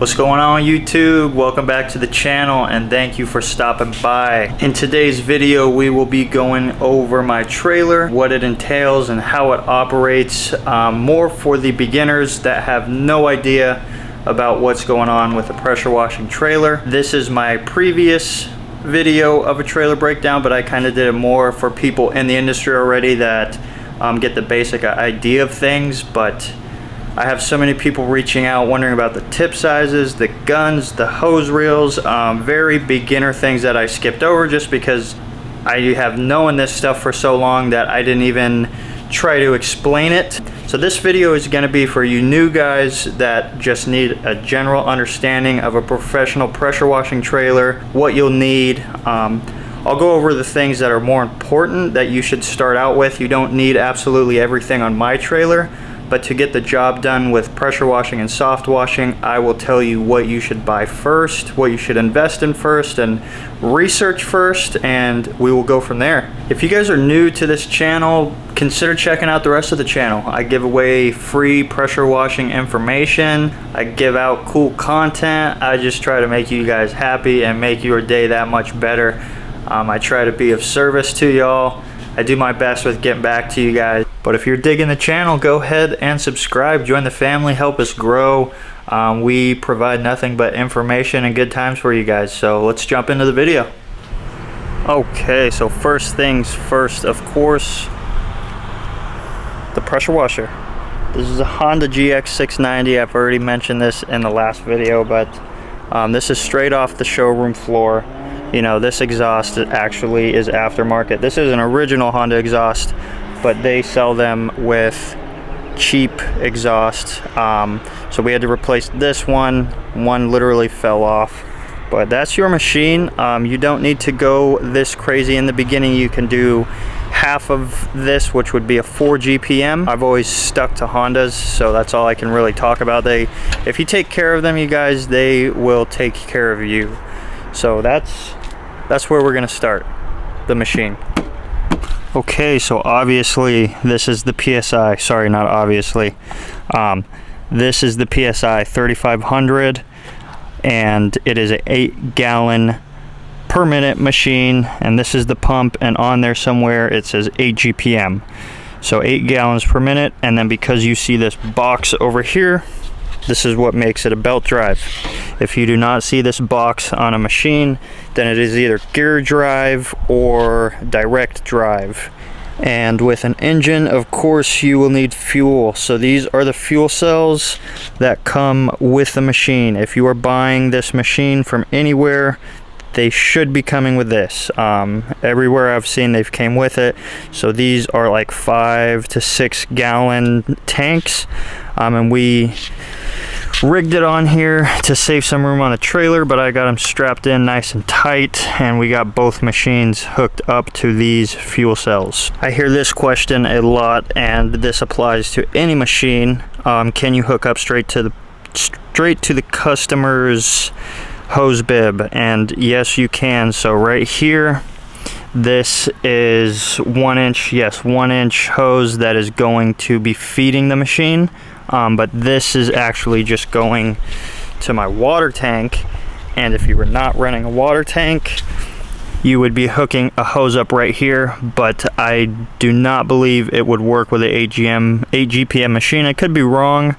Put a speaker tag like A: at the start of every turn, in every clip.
A: What's going on YouTube? Welcome back to the channel and thank you for stopping by. In today's video we will be going over my trailer, what it entails and how it operates, more for the beginners that have no idea about what's going on with a pressure washing trailer. This is my previous video of a trailer breakdown, but I kind of did it more for people in the industry already that get the basic idea of things. But I have so many people reaching out wondering about the tip sizes, the guns, the hose reels, very beginner things that I skipped over just because I have known this stuff for so long that I didn't even try to explain it. So this video is going to be for you new guys that just need a general understanding of a professional pressure washing trailer, what you'll need. I'll go over the things that are more important that you should start out with. You don't need absolutely everything on my trailer, but to get the job done with pressure washing and soft washing, I will tell you what you should buy first, what you should invest in first, and research first, and we will go from there. If you guys are new to this channel, consider checking out the rest of the channel. I give away free pressure washing information. I give out cool content. I just try to make you guys happy and make your day that much better. I try to be of service to y'all. I do my best with getting back to you guys. But if you're digging the channel, go ahead and subscribe. Join the family, help us grow. We provide nothing but information and good times for you guys. So let's jump into the video. Okay, so first things first, of course, the pressure washer. This is a Honda GX690. I've already mentioned this in the last video, but this is straight off the showroom floor. You know, this exhaust actually is aftermarket. This is an original Honda exhaust, but they sell them with cheap exhaust. So we had to replace this one. One literally fell off. But that's your machine. You don't need to go this crazy in the beginning. You can do half of this, which would be a 4 GPM. I've always stuck to Hondas, so that's all I can really talk about. If you take care of them, you guys, they will take care of you. So that's where we're gonna start, the machine. Okay, so obviously this is the PSI. Sorry, not obviously. This is the PSI 3500, and it is an 8-gallon per minute machine, and this is the pump, and on there somewhere it says 8 GPM. So 8 gallons per minute, and then because you see this box over here, this is what makes it a belt drive. If you do not see this box on a machine, then it is either gear drive or direct drive. And with an engine, of course, you will need fuel. So these are the fuel cells that come with the machine. If you are buying this machine from anywhere, they should be coming with this. Everywhere I've seen, they've came with it. So these are like 5 to 6 gallon tanks, and we rigged it on here to save some room on the trailer, but I got them strapped in nice and tight, and we got both machines hooked up to these fuel cells. I hear this question a lot, and this applies to any machine. Can you hook up straight to the customer's hose bib? And yes, you can. So right here, this is 1 inch, yes, 1 inch hose that is going to be feeding the machine. But this is actually just going to my water tank, and if you were not running a water tank, you would be hooking a hose up right here, but I do not believe it would work with an 8 GPM machine. I could be wrong,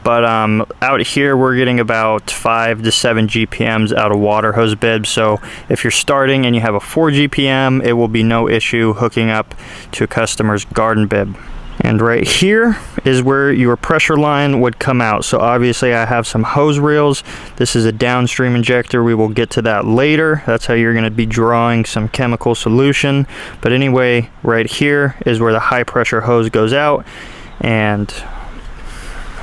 A: but out here we're getting about 5 to 7 GPMs out of water hose bibs. So if you're starting and you have a 4 GPM, it will be no issue hooking up to a customer's garden bib. And right here is where your pressure line would come out. So obviously I have some hose reels. This is a Downstream Injector. We will get to that later. That's how you're going to be drawing some chemical solution. But anyway, right here is where the high pressure hose goes out, and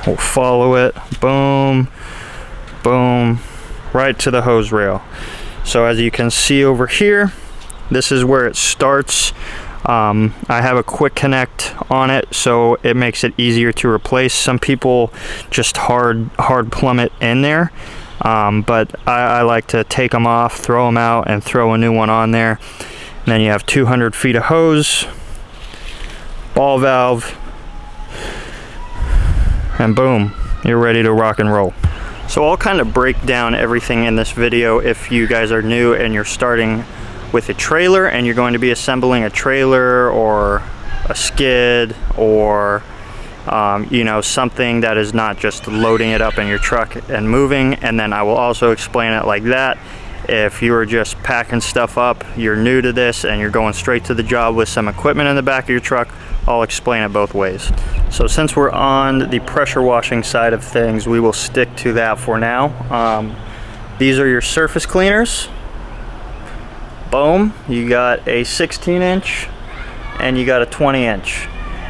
A: we'll follow it. Boom, boom, right to the hose rail. So as you can see over here, this is where it starts. I have a quick connect on it, so it makes it easier to replace. Some people just hard plumb it in there, but I like to take them off, throw them out, and throw a new one on there. And then you have 200 feet of hose, ball valve, and boom, you're ready to rock and roll. So I'll kind of break down everything in this video if you guys are new and you're starting with a trailer and you're going to be assembling a trailer or a skid or you know, something that is not just loading it up in your truck and moving. And then I will also explain it like that. If you're just packing stuff up, you're new to this and you're going straight to the job with some equipment in the back of your truck, I'll explain it both ways. So since we're on the pressure washing side of things, we will stick to that for now. These are your surface cleaners. Boom, you got a 16-inch and you got a 20-inch.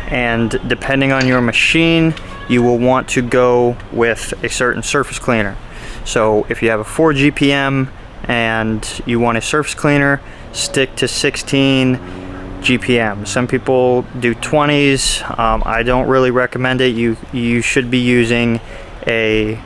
A: And depending on your machine, you will want to go with a certain surface cleaner. So if you have a 4 GPM and you want a surface cleaner, stick to 16 GPM. Some people do 20s. I don't really recommend it. You should be using a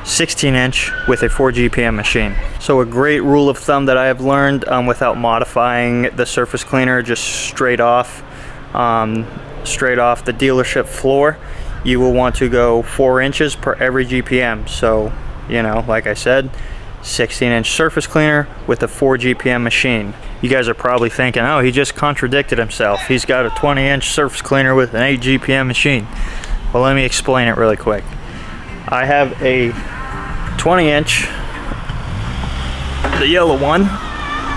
A: 16-inch with a 4 GPM machine. So a great rule of thumb that I have learned without modifying the surface cleaner, just straight off the dealership floor, you will want to go 4 inches per every GPM. So, you know, like I said, 16-inch surface cleaner with a 4 GPM machine. You guys are probably thinking, oh, he just contradicted himself. He's got a 20-inch surface cleaner with an 8 GPM machine. Well, let me explain it really quick. I have a 20-inch, the yellow one,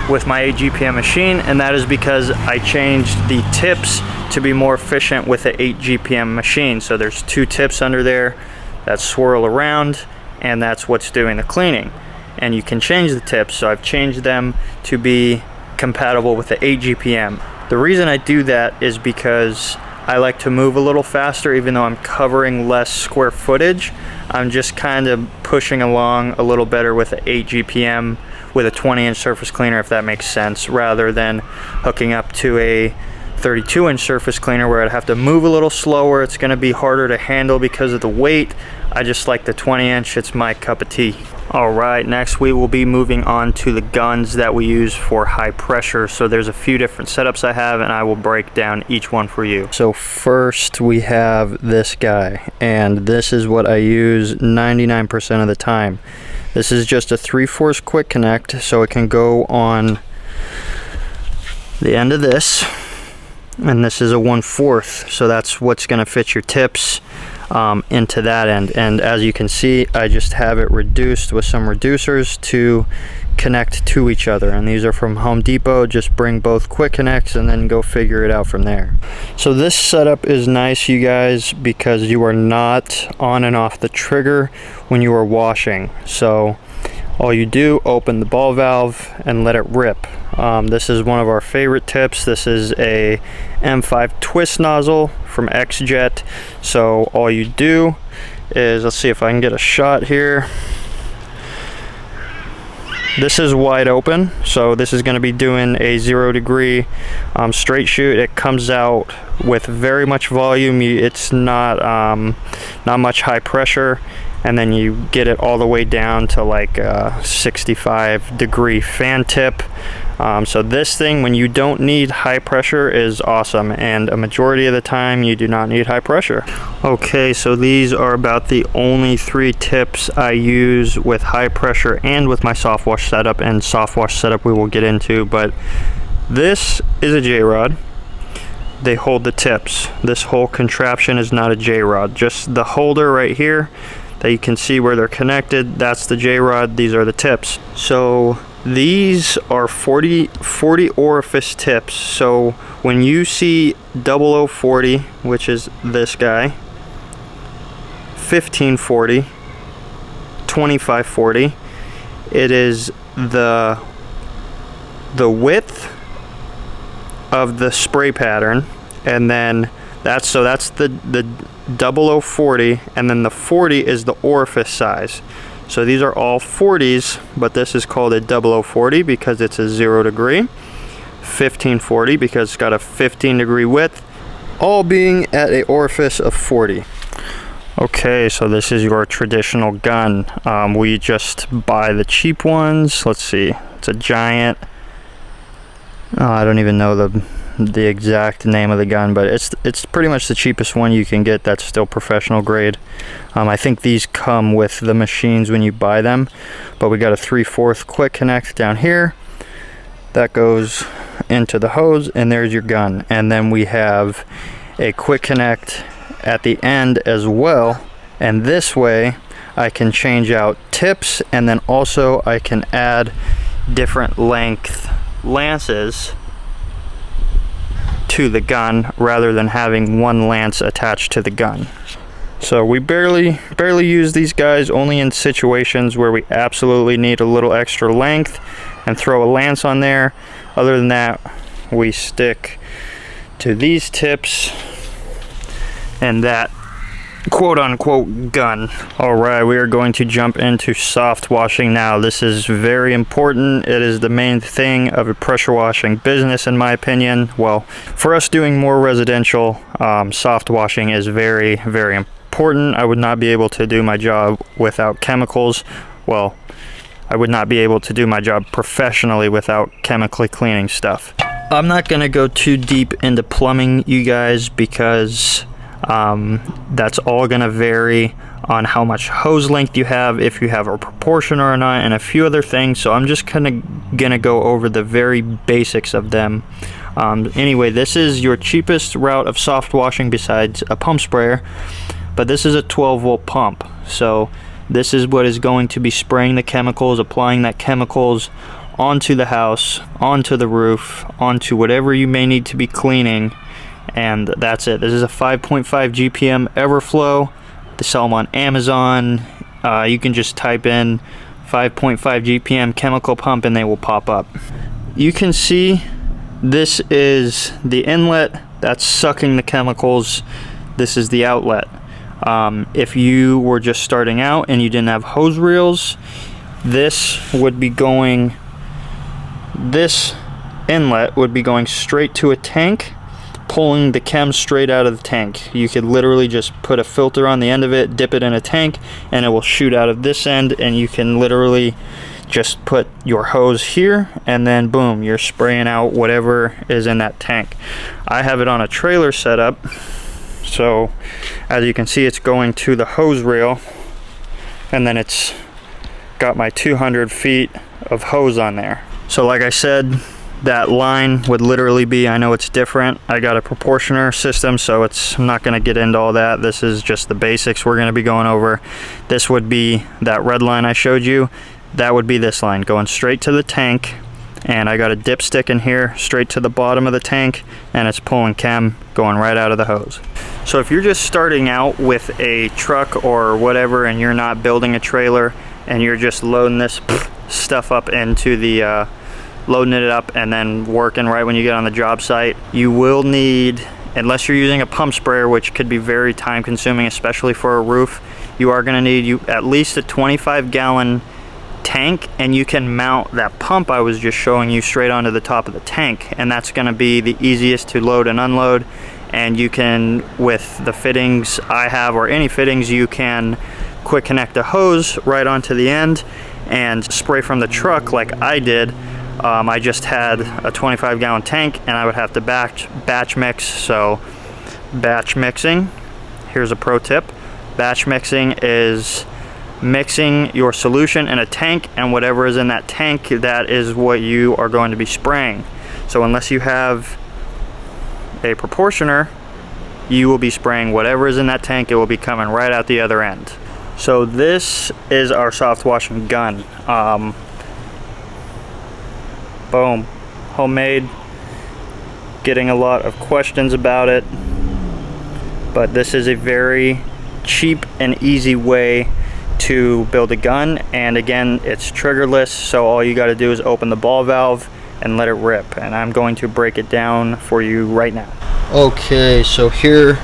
A: with my 8 GPM machine, and that is because I changed the tips to be more efficient with the 8 GPM machine. So there's 2 tips under there that swirl around, and that's what's doing the cleaning. And you can change the tips, so I've changed them to be compatible with the 8 GPM. The reason I do that is because I like to move a little faster. Even though I'm covering less square footage, I'm just kind of pushing along a little better with the 8 GPM with a 20-inch surface cleaner, if that makes sense, rather than hooking up to a 32-inch surface cleaner where I'd have to move a little slower. It's going to be harder to handle because of the weight. I just like the 20-inch. It's my cup of tea. Alright, next we will be moving on to the guns that we use for high pressure. So there's a few different setups I have, and I will break down each one for you. So first we have this guy, and this is what I use 99% of the time. This is just a 3/4 quick connect, so it can go on the end of this, and this is a 1/4, so that's what's going to fit your tips into that end. And as you can see, I just have it reduced with some reducers to connect to each other, and these are from Home Depot. Just bring both quick connects and then go figure it out from there. So this setup is nice, you guys, because you are not on and off the trigger when you are washing. So all you do, open the ball valve and let it rip. This is one of our favorite tips. This is a M5 twist nozzle from XJet. So all you do is, let's see if I can get a shot here. This is wide open, so this is going to be doing a 0 degree straight shoot. It comes out with very much volume. It's not much high pressure, and then you get it all the way down to like a 65 degree fan tip. So this thing, when you don't need high pressure, is awesome, and a majority of the time you do not need high pressure. Okay, so these are about the only 3 tips I use with high pressure and with my soft wash setup, and soft wash setup we will get into. But this is a J-rod. They hold the tips. This whole contraption is not a J-rod, just the holder right here that you can see where they're connected. That's the J-rod. These are the tips. So these are 40 orifice tips. So when you see 0040, which is this guy, 1540, 2540, it is the width of the spray pattern, and then that's the 0040, and then the 40 is the orifice size. So these are all 40s, but this is called a 0040 because it's a 0 degree. 1540 because it's got a 15 degree width, all being at a orifice of 40. Okay, so this is your traditional gun. We just buy the cheap ones. Let's see, it's a Giant. I don't even know the the exact name of the gun, but it's pretty much the cheapest one you can get that's still professional grade. I think these come with the machines when you buy them, but we got a 3/4 quick connect down here that goes into the hose, and there's your gun. And then we have a quick connect at the end as well, and this way I can change out tips, and then also I can add different length lances to the gun rather than having one lance attached to the gun. So we barely use these guys, only in situations where we absolutely need a little extra length and throw a lance on there. Other than that, we stick to these tips and that quote-unquote gun. Alright, we are going to jump into soft washing now. This is very important. It is the main thing of a pressure washing business, in my opinion. Well, for us doing more residential, soft washing is very important. I would not be able to do my job without chemicals. Well, I would not be able to do my job professionally without chemically cleaning stuff. I'm not going to go too deep into plumbing, you guys, because that's all going to vary on how much hose length you have, if you have a proportioner or not, and a few other things. So I'm just gonna go over the very basics of them. Anyway, this is your cheapest route of soft washing besides a pump sprayer, but this is a 12-volt pump. So this is what is going to be spraying the chemicals, applying that chemicals onto the house, onto the roof, onto whatever you may need to be cleaning. And that's it. This is a 5.5 GPM Everflow. They sell them on Amazon. You can just type in 5.5 GPM chemical pump and they will pop up. You can see this is the inlet that's sucking the chemicals. This is the outlet. If you were just starting out and you didn't have hose reels, this inlet would be going straight to a tank, pulling the chem straight out of the tank. You could literally just put a filter on the end of it, dip it in a tank, and it will shoot out of this end, and you can literally just put your hose here, and then boom, you're spraying out whatever is in that tank. I have it on a trailer setup, so as you can see, it's going to the hose rail, and then it's got my 200 feet of hose on there. So like I said, that line would literally be, I know it's different, I got a proportioner system, so I'm not going to get into all that. This is just the basics we're going to be going over. This would be that red line I showed you. That would be this line going straight to the tank, and I got a dipstick in here straight to the bottom of the tank, and it's pulling chem going right out of the hose. So if you're just starting out with a truck or whatever, and you're not building a trailer, and you're just loading this stuff up into the loading it up and then working right when you get on the job site, you will need, unless you're using a pump sprayer, which could be very time consuming, especially for a roof, you are going to need at least a 25-gallon tank, and you can mount that pump I was just showing you straight onto the top of the tank, and that's going to be the easiest to load and unload. And you can, with the fittings I have or any fittings, you can quick connect a hose right onto the end and spray from the truck like I did. I just had a 25-gallon tank, and I would have to batch mix. So batch mixing, here's a pro tip. Batch mixing is mixing your solution in a tank, and whatever is in that tank, that is what you are going to be spraying. So unless you have a proportioner, you will be spraying whatever is in that tank. It will be coming right out the other end. So this is our soft washing gun. Boom, homemade. Getting a lot of questions about it, but this is a very cheap and easy way to build a gun. And again, it's triggerless, so all you got to do is open the ball valve and let it rip, and I'm going to break it down for you right now. Okay, so here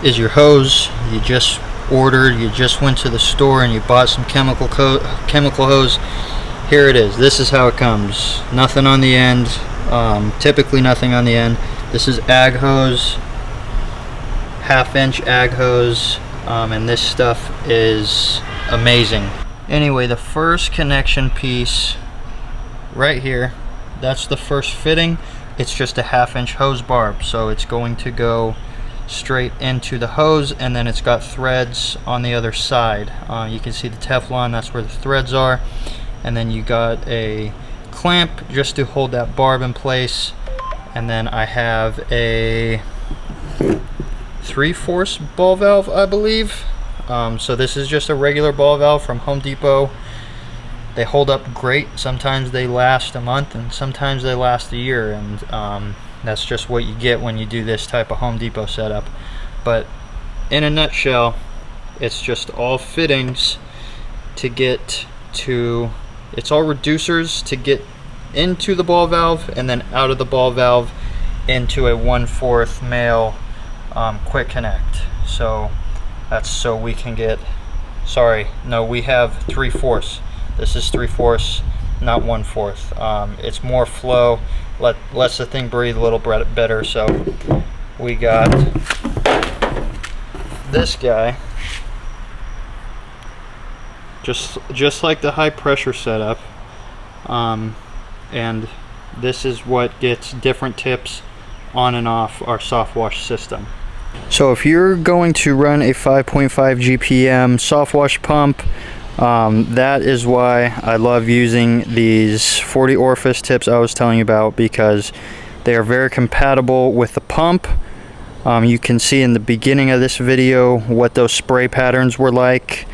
A: is your hose. You just ordered, you just went to the store and you bought some chemical hose. Here it is. This is how it comes. Nothing on the end. Typically nothing on the end. This is ag hose, 1/2-inch ag hose, and this stuff is amazing. Anyway, the first connection piece right here, that's the first fitting. it's just a 1/2-inch hose barb, so it's going to go straight into the hose, and then it's got threads on the other side. You can see the Teflon, that's where the threads are, and then you got a clamp just to hold that barb in place, and then I have a 3/4 ball valve, I believe. So this is just a regular ball valve from Home Depot. They hold up great. Sometimes they last a month and sometimes they last a year, and that's just what you get when you do this type of Home Depot setup. But in a nutshell, it's just all fittings to get to, it's all reducers to get into the ball valve and then out of the ball valve into a 1/4 male quick connect. So that's so we can get, sorry, no, we have 3/4. This is 3/4, not 1/4. It's more flow, lets the thing breathe a little better. So we got this guy, just like the high pressure setup, and this is what gets different tips on and off our soft wash system. So if you're going to run a 5.5 GPM soft wash pump, that is why I love using these 40 orifice tips I was telling you about, because they are very compatible with the pump. You can see in the beginning of this video what those spray patterns were like.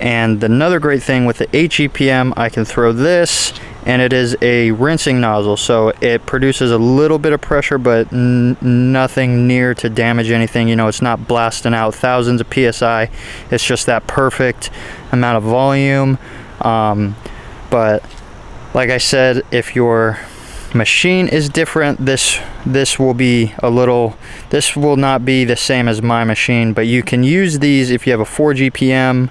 A: And another great thing with the HEPM, I can throw this, and it is a rinsing nozzle, so it produces a little bit of pressure, but nothing near to damage anything. You know, it's not blasting out thousands of PSI. It's just that perfect amount of volume. But like I said, if your machine is different, this will be a little, this will not be the same as my machine, but you can use these if you have a 4 GPM,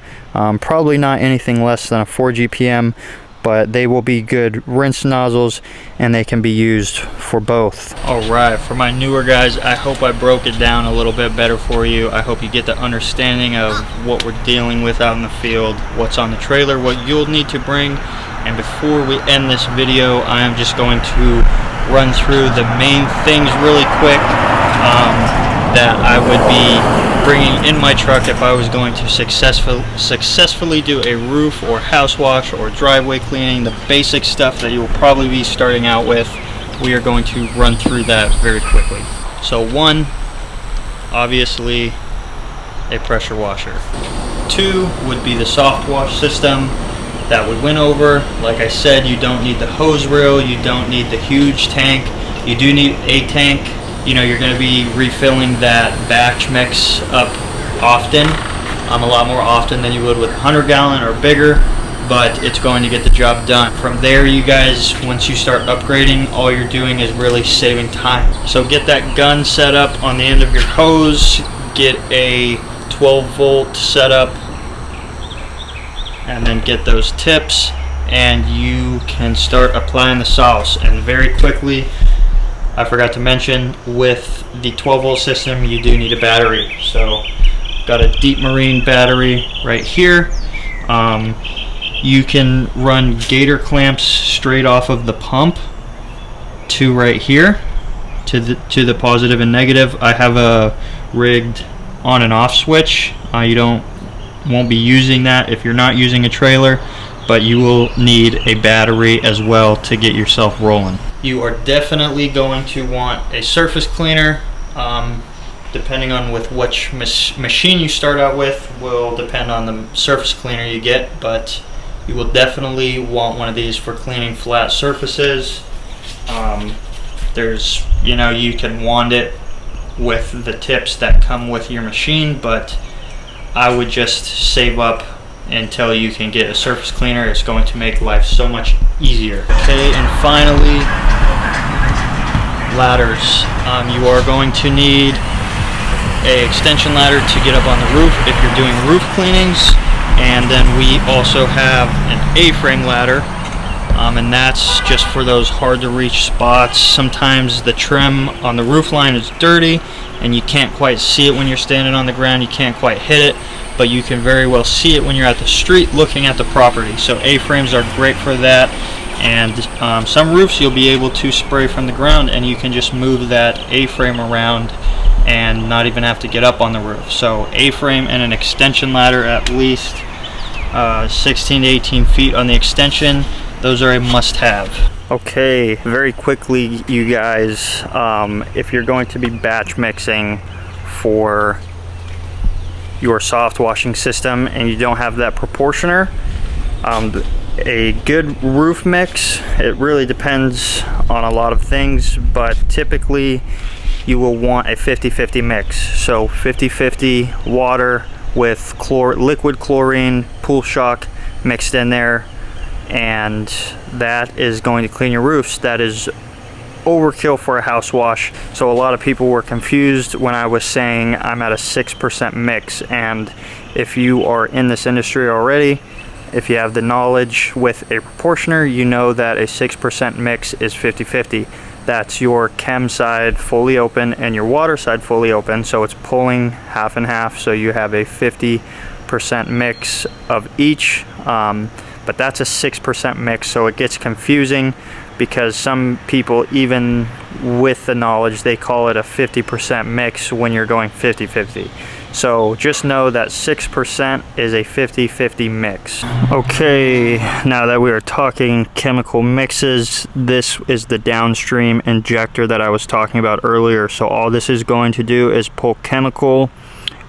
A: probably not anything less than a 4 GPM, but they will be good rinse nozzles and they can be used for both. Alright, for my newer guys, I hope I broke it down a little bit better for you. I hope you get the understanding of what we're dealing with out in the field, what's on the trailer, what you'll need to bring. And before we end this video, I am just going to run through the main things really quick that I would be bringing in my truck if I was going to successfully do a roof or house wash or driveway cleaning. The basic stuff that you will probably be starting out with, we are going to run through that very quickly. So 1, obviously a pressure washer. 2 would be the soft wash system that we went over. Like I said, you don't need the hose reel, you don't need the huge tank. You do need a tank. You know, you're going to be refilling that batch mix up often, a lot more often than you would with 100 gallon or bigger, but it's going to get the job done. From there, you guys, once you start upgrading, all you're doing is really saving time. So get that gun set up on the end of your hose, get a 12-volt setup, and then get those tips, and you can start applying the sauce. And very quickly, I forgot to mention, with the 12-volt system, you do need a battery. So got a deep marine battery right here. You can run gator clamps straight off of the pump to right here to the positive and negative. I have a rigged on and off switch. You won't be using that if you're not using a trailer, but you will need a battery as well to get yourself rolling. You are definitely going to want a surface cleaner. Depending on with which machine you start out with will depend on the surface cleaner you get, but you will definitely want one of these for cleaning flat surfaces. There's, you know, you can wand it with the tips that come with your machine, but I would just save up until you can get a surface cleaner. It's going to make life so much easier. Okay, and finally, ladders. You are going to need an extension ladder to get up on the roof if you're doing roof cleanings, and then we also have an A-frame ladder and that's just for those hard to reach spots. Sometimes the trim on the roof line is dirty and you can't quite see it when you're standing on the ground, you can't quite hit it, but you can very well see it when you're at the street looking at the property. So A-frames are great for that, and some roofs you'll be able to spray from the ground and you can just move that A-frame around and not even have to get up on the roof. So A-frame and an extension ladder, at least 16 to 18 feet on the extension, those are a must-have. Okay, very quickly, you guys, if you're going to be batch mixing for your soft washing system and you don't have that proportioner, a good roof mix, it really depends on a lot of things, but typically you will want a 50-50 mix. So 50-50 water with liquid chlorine, pool shock mixed in there, and that is going to clean your roofs. That is overkill for a house wash. So a lot of people were confused when I was saying I'm at a 6% mix, and if you are in this industry already, if you have the knowledge with a proportioner, you know that a 6% mix is 50-50. That's your chem side fully open and your water side fully open, so it's pulling half and half, so you have a 50% mix of each. But that's a 6% mix, so it gets confusing because some people, even with the knowledge, they call it a 50% mix when you're going 50-50. So just know that 6% is a 50-50 mix. Okay, now that we are talking chemical mixes, this is the Downstream Injector that I was talking about earlier. So all this is going to do is pull chemical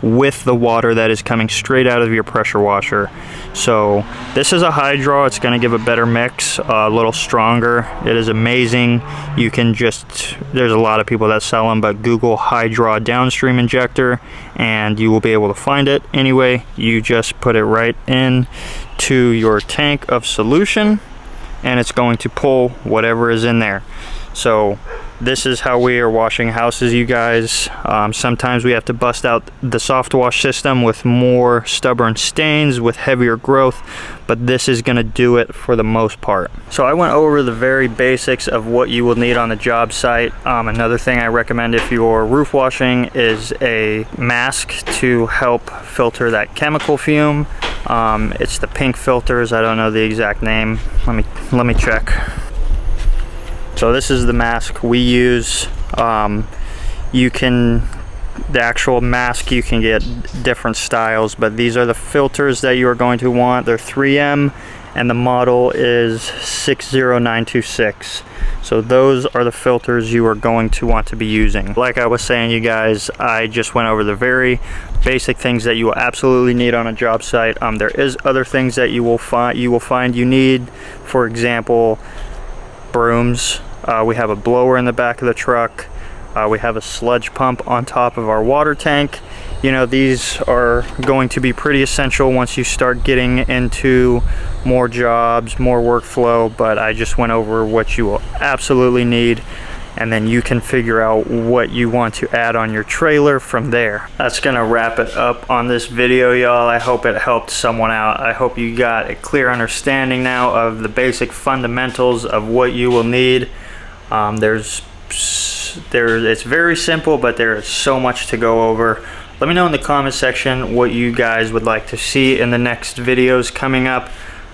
A: with the water that is coming straight out of your pressure washer. So this is a high draw, it's going to give a better mix, a little stronger. It is amazing. You can just, there's a lot of people that sell them, but Google high draw Downstream Injector and you will be able to find it. Anyway, you just put it right in to your tank of solution and it's going to pull whatever is in there. So this is how we are washing houses, you guys. Sometimes we have to bust out the soft wash system with more stubborn stains, with heavier growth, but this is going to do it for the most part. So I went over the very basics of what you will need on the job site. Another thing I recommend if you're roof washing is a mask to help filter that chemical fume. It's the pink filters, I don't know the exact name. Let me check. So this is the mask we use. The actual mask, you can get different styles, but these are the filters that you are going to want. They're 3M and the model is 60926. So those are the filters you are going to want to be using. Like I was saying, you guys, I just went over the very basic things that you will absolutely need on a job site. There is other things that you will find you need. For example, brooms. We have a blower in the back of the truck. We have a sludge pump on top of our water tank. You know, these are going to be pretty essential once you start getting into more jobs, more workflow, but I just went over what you will absolutely need, and then you can figure out what you want to add on your trailer from there. That's gonna wrap it up on this video, y'all. I hope it helped someone out. I hope you got a clear understanding now of the basic fundamentals of what you will need. It's very simple, but there is so much to go over. Let me know in the comment section what you guys would like to see in the next videos coming up.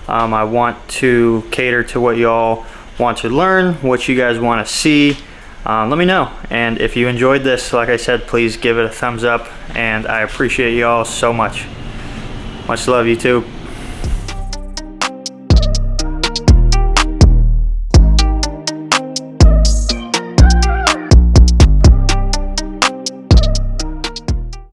A: I want to cater to what y'all want to learn, what you guys want to see. Let me know, and if you enjoyed this, like I said, please give it a thumbs up, and I appreciate y'all so much. Much love, YouTube.